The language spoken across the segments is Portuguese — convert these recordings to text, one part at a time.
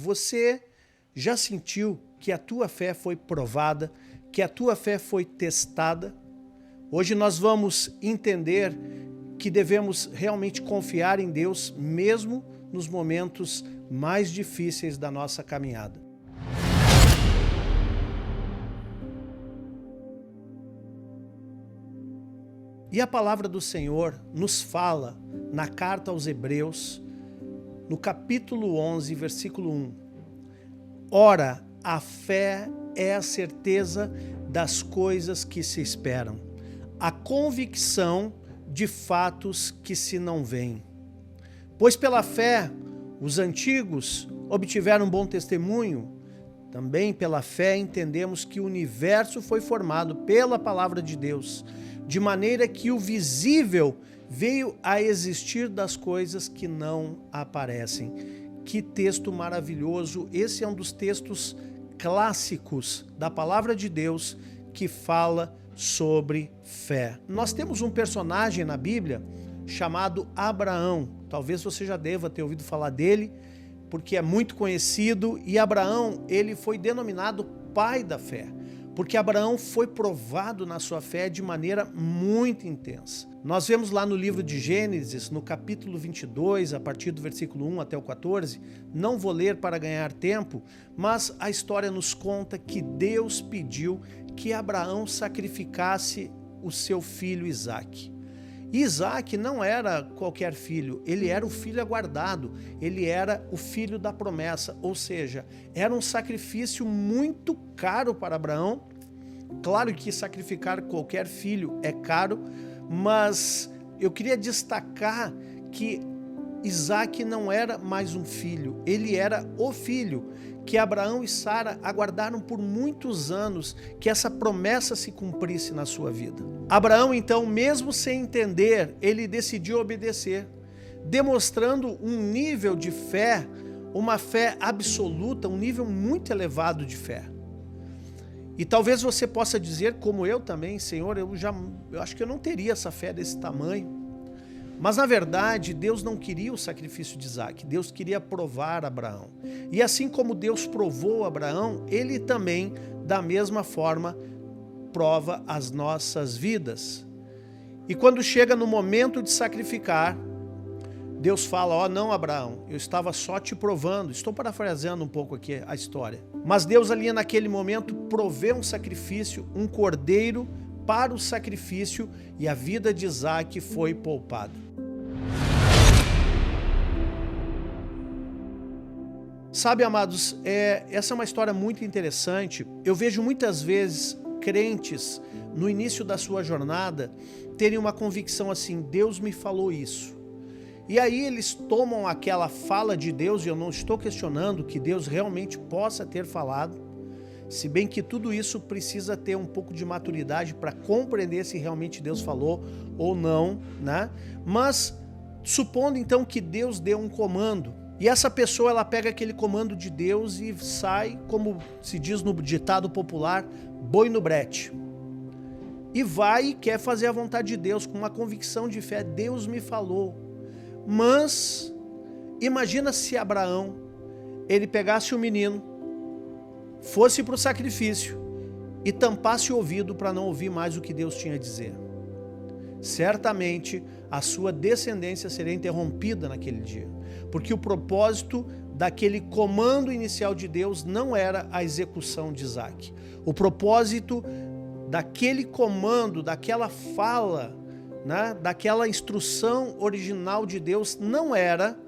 Você já sentiu que a tua fé foi provada, que a tua fé foi testada? Hoje nós vamos entender que devemos realmente confiar em Deus, mesmo nos momentos mais difíceis da nossa caminhada. E a palavra do Senhor nos fala na carta aos Hebreus, no capítulo 11, versículo 1. Ora, a fé é a certeza das coisas que se esperam, a convicção de fatos que se não veem. Pois pela fé, os antigos obtiveram um bom testemunho. Também pela fé entendemos que o universo foi formado pela palavra de Deus, de maneira que o visível veio a existir das coisas que não aparecem. Que texto maravilhoso! Esse é um dos textos clássicos da palavra de Deus que fala sobre fé. Nós temos um personagem na Bíblia chamado Abraão. Talvez você já deva ter ouvido falar dele, porque é muito conhecido. E Abraão, ele foi denominado pai da fé, porque Abraão foi provado na sua fé de maneira muito intensa. Nós vemos lá no livro de Gênesis, no capítulo 22, a partir do versículo 1 até o 14, não vou ler para ganhar tempo, mas a história nos conta que Deus pediu que Abraão sacrificasse o seu filho Isaque. Isaque não era qualquer filho, ele era o filho aguardado, ele era o filho da promessa, ou seja, era um sacrifício muito caro para Abraão. Claro que sacrificar qualquer filho é caro, mas eu queria destacar que Isaque não era mais um filho, ele era o filho que Abraão e Sara aguardaram por muitos anos que essa promessa se cumprisse na sua vida. Abraão, então, mesmo sem entender, ele decidiu obedecer, demonstrando um nível de fé, uma fé absoluta, um nível muito elevado de fé. E talvez você possa dizer, como eu também, Senhor, eu acho que eu não teria essa fé desse tamanho. Mas na verdade, Deus não queria o sacrifício de Isaque, Deus queria provar Abraão. E assim como Deus provou Abraão, ele também, da mesma forma, prova as nossas vidas. E quando chega no momento de sacrificar, Deus fala, ó, não, Abraão, eu estava só te provando. Estou parafraseando um pouco aqui a história. Mas Deus ali naquele momento proveu um sacrifício, um cordeiro para o sacrifício, e a vida de Isaque foi poupada. Sabe, amados, essa é uma história muito interessante. Eu vejo muitas vezes crentes, no início da sua jornada, terem uma convicção assim, Deus me falou isso. E aí eles tomam aquela fala de Deus, e eu não estou questionando que Deus realmente possa ter falado, se bem que tudo isso precisa ter um pouco de maturidade para compreender se realmente Deus falou ou não, né? Mas supondo então que Deus deu um comando, e essa pessoa ela pega aquele comando de Deus e sai, como se diz no ditado popular, boi no brete. E vai e quer fazer a vontade de Deus com uma convicção de fé, Deus me falou. Mas imagina se Abraão, ele pegasse o menino, fosse para o sacrifício e tampasse o ouvido para não ouvir mais o que Deus tinha a dizer. Certamente a sua descendência seria interrompida naquele dia, porque o propósito daquele comando inicial de Deus não era a execução de Isaque. O propósito daquele comando, daquela fala, né, daquela instrução original de Deus não era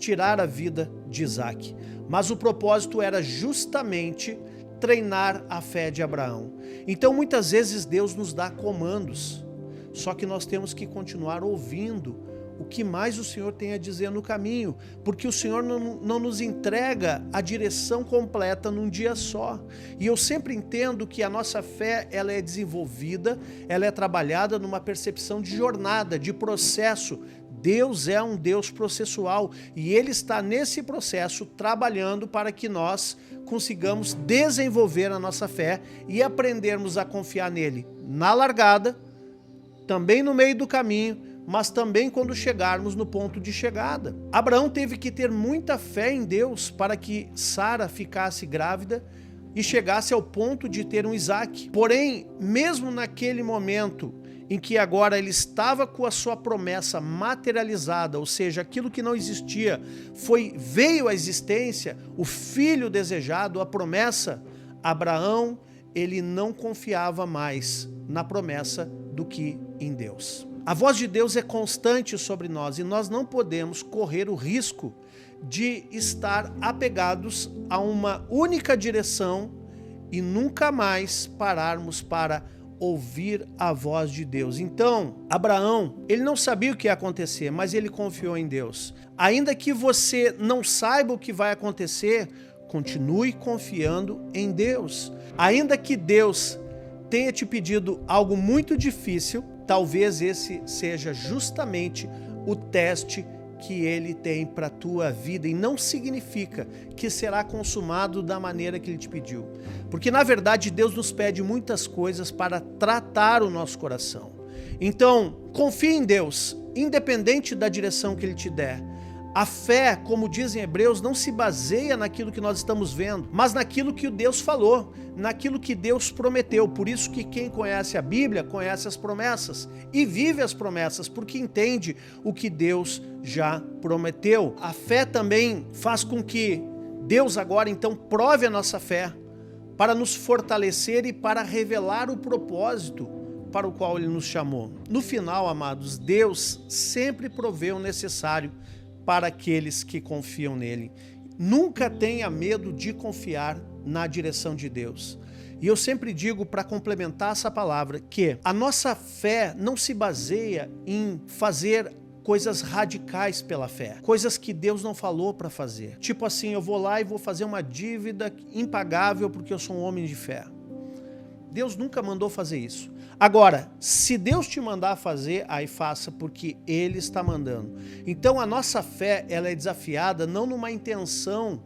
tirar a vida de Isaque, mas o propósito era justamente treinar a fé de Abraão. Então muitas vezes Deus nos dá comandos, só que nós temos que continuar ouvindo o que mais o Senhor tem a dizer no caminho, porque o Senhor não nos entrega a direção completa num dia só. E eu sempre entendo que a nossa fé ela é desenvolvida, ela é trabalhada numa percepção de jornada, de processo. Deus é um Deus processual e Ele está nesse processo trabalhando para que nós consigamos desenvolver a nossa fé e aprendermos a confiar nele na largada, também no meio do caminho, mas também quando chegarmos no ponto de chegada. Abraão teve que ter muita fé em Deus para que Sara ficasse grávida e chegasse ao ponto de ter um Isaque. Porém, mesmo naquele momento em que agora ele estava com a sua promessa materializada, ou seja, aquilo que não existia veio à existência, o filho desejado, a promessa, Abraão, ele não confiava mais na promessa do que em Deus. A voz de Deus é constante sobre nós e nós não podemos correr o risco de estar apegados a uma única direção e nunca mais pararmos para ouvir a voz de Deus. Então, Abraão, ele não sabia o que ia acontecer, mas ele confiou em Deus. Ainda que você não saiba o que vai acontecer, continue confiando em Deus. Ainda que Deus tenha te pedido algo muito difícil, talvez esse seja justamente o teste que ele tem para a tua vida, e não significa que será consumado da maneira que ele te pediu. Porque na verdade Deus nos pede muitas coisas para tratar o nosso coração. Então, confie em Deus, independente da direção que ele te der. A fé, como dizem Hebreus, não se baseia naquilo que nós estamos vendo, mas naquilo que Deus falou, naquilo que Deus prometeu. Por isso que quem conhece a Bíblia conhece as promessas e vive as promessas, porque entende o que Deus já prometeu. A fé também faz com que Deus agora então prove a nossa fé para nos fortalecer e para revelar o propósito para o qual Ele nos chamou. No final, amados, Deus sempre provê o necessário para aqueles que confiam nele. Nunca tenha medo de confiar na direção de Deus. E eu sempre digo, para complementar essa palavra, que a nossa fé não se baseia em fazer coisas radicais pela fé, coisas que Deus não falou para fazer. Tipo assim, eu vou lá e vou fazer uma dívida impagável porque eu sou um homem de fé. Deus nunca mandou fazer isso. Agora, se Deus te mandar fazer, aí faça, porque Ele está mandando. Então a nossa fé, ela é desafiada não numa intenção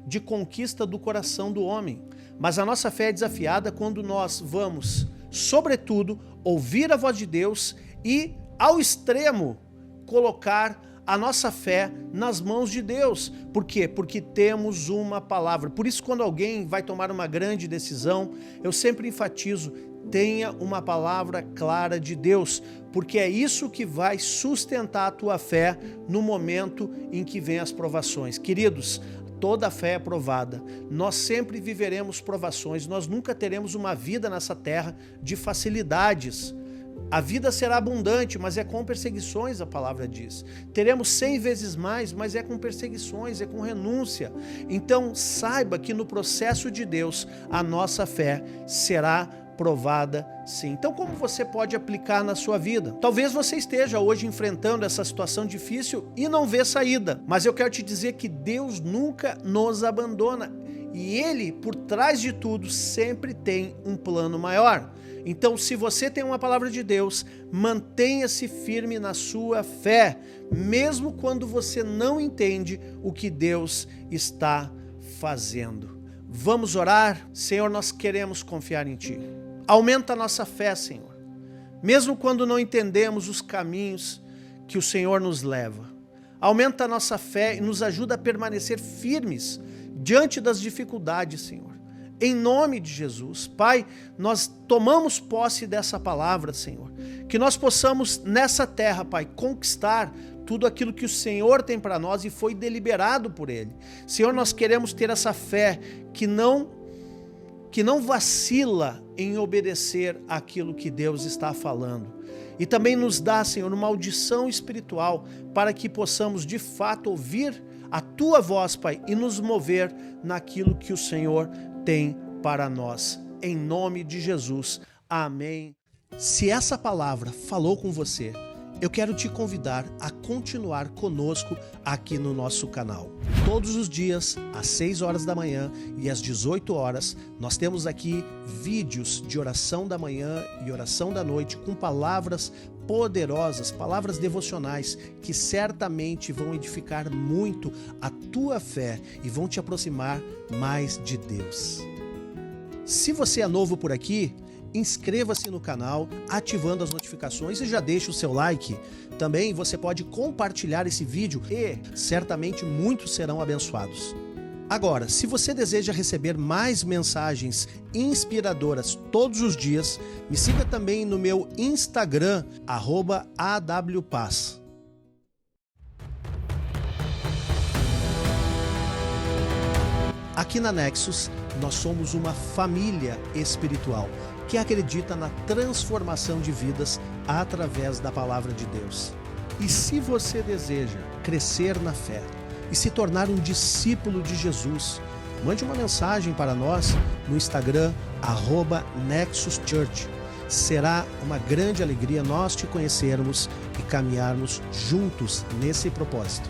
de conquista do coração do homem, mas a nossa fé é desafiada quando nós vamos, sobretudo, ouvir a voz de Deus e, ao extremo, colocar a nossa fé nas mãos de Deus. Por quê? Porque temos uma palavra. Por isso, quando alguém vai tomar uma grande decisão, eu sempre enfatizo, tenha uma palavra clara de Deus, porque é isso que vai sustentar a tua fé no momento em que vem as provações. Queridos, toda fé é provada. Nós sempre viveremos provações, nós nunca teremos uma vida nessa terra de facilidades. A vida será abundante, mas é com perseguições, a palavra diz. Teremos 100 vezes mais, mas é com perseguições, é com renúncia. Então, saiba que no processo de Deus, a nossa fé será provada sim. Então, como você pode aplicar na sua vida? Talvez você esteja hoje enfrentando essa situação difícil e não vê saída, mas eu quero te dizer que Deus nunca nos abandona e Ele, por trás de tudo, sempre tem um plano maior. Então, se você tem uma palavra de Deus, mantenha-se firme na sua fé, mesmo quando você não entende o que Deus está fazendo. Vamos orar? Senhor, nós queremos confiar em Ti. Aumenta a nossa fé, Senhor, mesmo quando não entendemos os caminhos que o Senhor nos leva. Aumenta a nossa fé e nos ajuda a permanecer firmes diante das dificuldades, Senhor. Em nome de Jesus, Pai, nós tomamos posse dessa palavra, Senhor. Que nós possamos nessa terra, Pai, conquistar tudo aquilo que o Senhor tem para nós e foi deliberado por Ele. Senhor, nós queremos ter essa fé que não vacila em obedecer aquilo que Deus está falando. E também nos dá, Senhor, uma audição espiritual para que possamos de fato ouvir a Tua voz, Pai, e nos mover naquilo que o Senhor tem para nós. Em nome de Jesus. Amém. Se essa palavra falou com você, eu quero te convidar a continuar conosco aqui no nosso canal. Todos os dias, às 6 horas da manhã e às 18 horas, nós temos aqui vídeos de oração da manhã e oração da noite com palavras poderosas, palavras devocionais que certamente vão edificar muito a tua fé e vão te aproximar mais de Deus. Se você é novo por aqui, inscreva-se no canal, ativando as notificações e já deixa o seu like. Também você pode compartilhar esse vídeo e certamente muitos serão abençoados. Agora, se você deseja receber mais mensagens inspiradoras todos os dias, me siga também no meu Instagram, @awpaz. Aqui na Nexus, nós somos uma família espiritual que acredita na transformação de vidas através da palavra de Deus. E se você deseja crescer na fé e se tornar um discípulo de Jesus, mande uma mensagem para nós no Instagram, @NexusChurch. Será uma grande alegria nós te conhecermos e caminharmos juntos nesse propósito.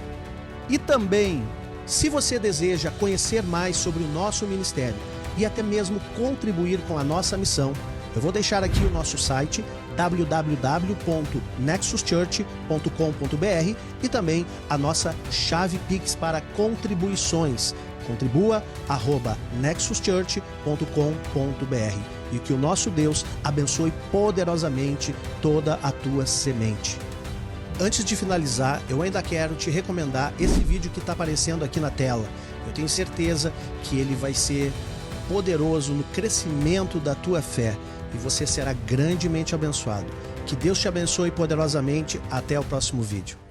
E também, se você deseja conhecer mais sobre o nosso ministério e até mesmo contribuir com a nossa missão, eu vou deixar aqui o nosso site www.nexuschurch.com.br e também a nossa chave Pix para contribuições. Contribua@nexuschurch.com.br e que o nosso Deus abençoe poderosamente toda a tua semente. Antes de finalizar, eu ainda quero te recomendar esse vídeo que está aparecendo aqui na tela. Eu tenho certeza que ele vai ser poderoso no crescimento da tua fé e você será grandemente abençoado. Que Deus te abençoe poderosamente. Até o próximo vídeo.